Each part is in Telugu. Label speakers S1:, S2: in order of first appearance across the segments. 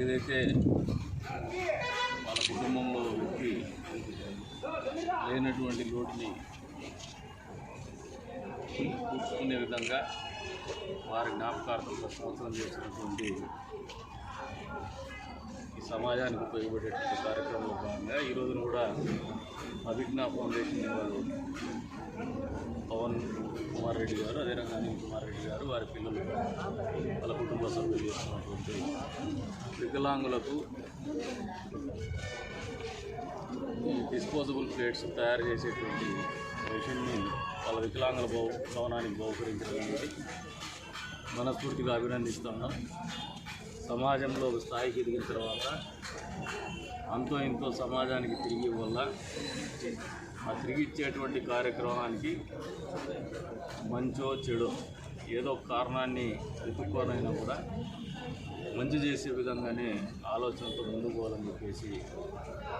S1: ఏదైతే వాళ్ళ కుటుంబంలో వ్యక్తి లేనటువంటి లోటుని పూడ్చుకునే విధంగా వారి జ్ఞాపకార్థం సంవత్సరం చేసినటువంటి ఈ సమాజానికి ఉపయోగపడేటువంటి కార్యక్రమంలో భాగంగా ఈ రోజున కూడా అభిజ్ఞా ఫౌండేషన్ వారు పవన్ కుమార్ రెడ్డి గారు, అదేవిధంగా అనిల్ కుమార్ రెడ్డి గారు, వారి పిల్లలు, వాళ్ళ కుటుంబ సభ్యులు చేస్తున్నటువంటి వికలాంగులకు ఈ డిస్పోజబుల్ ప్లేట్స్ తయారు చేసేటువంటి మిషన్ని వాళ్ళ వికలాంగుల భవనానికి బహుకరించడం అనేది మనస్ఫూర్తిగా అభినందిస్తున్నాం. సమాజంలో ఒక స్థాయికి ఎదిగిన తర్వాత అంతో ఇంతో సమాజానికి తిరిగి వల్ల ఆ తిరిగి ఇచ్చేటువంటి కార్యక్రమానికి మంచో చెడో ఏదో ఒక కారణాన్ని వెతుక్కోనైనా కూడా మంచి చేసే విధంగానే ఆలోచనతో ముందుకు పోవాలని చెప్పేసి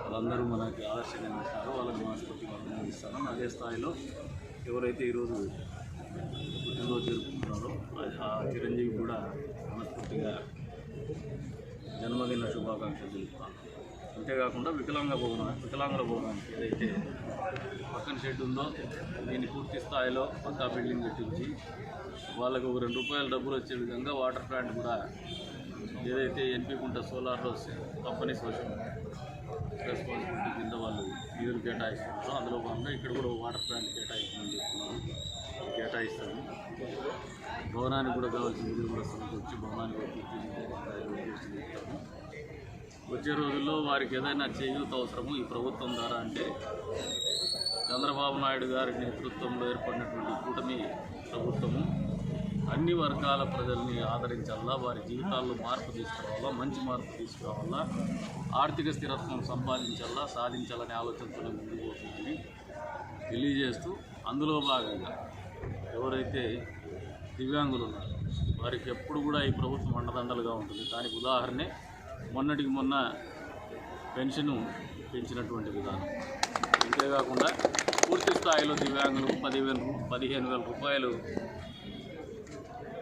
S1: వాళ్ళందరూ మనకి ఆదర్శంగా ఉంటారు. వాళ్ళని మనస్ఫూర్తిగా అభినందిస్తాను. అదే స్థాయిలో ఎవరైతే ఈరోజు పుట్టినరోజు జరుపుకుంటున్నారో ఆ చిరంజీవి కూడా మనస్ఫూర్తిగా జన్మదిన శుభాకాంక్షలు తెలుపుతాను. అంతేకాకుండా వికలాంగుల భవనానికి ఏదైతే పక్కన షెడ్ ఉందో దీన్ని పూర్తి స్థాయిలో పక్కా బిల్డింగ్ కట్టించి వాళ్ళకు ఒక ₹2 డబ్బులు వచ్చే విధంగా వాటర్ ప్లాంట్ కూడా ఏదైతే ఎన్పీ కుంట సోలార్ కంపెనీ సోషల్ రెస్పాన్సిబిలిటీ కింద వాళ్ళు నిధులు కేటాయిస్తున్నారో అందులో భాగంగా ఇక్కడ కూడా వాటర్ ప్లాంట్ కేటాయిస్తుందని చెప్తున్నాను. కేటాయిస్తాము. భవనానికి కూడా కావాల్సిన నిధులు కూడా సమకూర్చి భవనానికి పూర్తి వచ్చే రోజుల్లో వారికి ఏదైనా చేయూత అవసరము ఈ ప్రభుత్వం ద్వారా అంటే చంద్రబాబు నాయుడు గారి నేతృత్వంలో ఏర్పడినటువంటి కూటమి ప్రభుత్వము అన్ని వర్గాల ప్రజల్ని ఆదరించాలా, వారి జీవితాల్లో మార్పు తీసుకురావాలా, మంచి మార్పు తీసుకురావాలా, ఆర్థిక స్థిరత్వం సాధించాలనే ఆలోచనతో ముందుకు పోతుందని తెలియజేస్తూ అందులో భాగంగా ఎవరైతే దివ్యాంగులు ఉన్నారో వారికి ఎప్పుడు కూడా ఈ ప్రభుత్వం అండదండలుగా ఉంటుంది. దానికి ఉదాహరణే మొన్నటికి మొన్న పెన్షను పెంచినటువంటి విధానం. అంతేకాకుండా పూర్తి స్థాయిలో దివ్యాంగులకు 15,000 రూపాయలు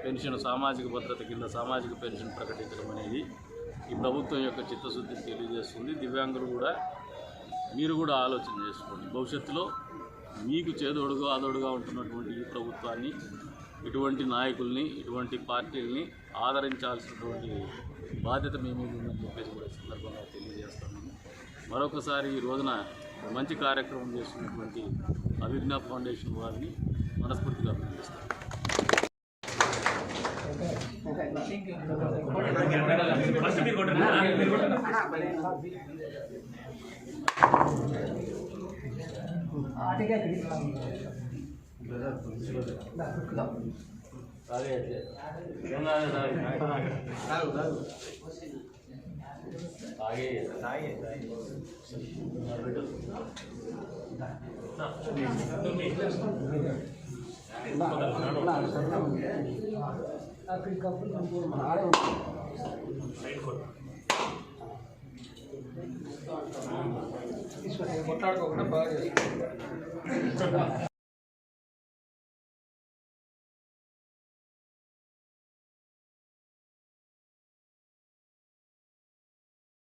S1: పెన్షన్ సామాజిక భద్రత కింద సామాజిక పెన్షన్ ప్రకటించడం అనేది ఈ ప్రభుత్వం యొక్క చిత్తశుద్ధిని తెలియజేస్తుంది. దివ్యాంగులు కూడా మీరు కూడా ఆలోచన చేసుకోండి. భవిష్యత్తులో మీకు చేదోడుగా ఆదోడుగా ఉంటున్నటువంటి ఈ ప్రభుత్వాన్ని, ఇటువంటి నాయకుల్ని, ఇటువంటి పార్టీల్ని ఆదరించాల్సినటువంటి బాధ్యత మీ మీద ఉందని చెప్పేసి కూడా సందర్భంగా తెలియజేస్తున్నాము. మరొకసారి ఈ రోజున మంచి కార్యక్రమం చేస్తున్నటువంటి అభిజ్ఞా ఫౌండేషన్ వారిని మనస్ఫూర్తిగా అభినందిస్తాను.
S2: కొట్లాడుకోకుండా బాగా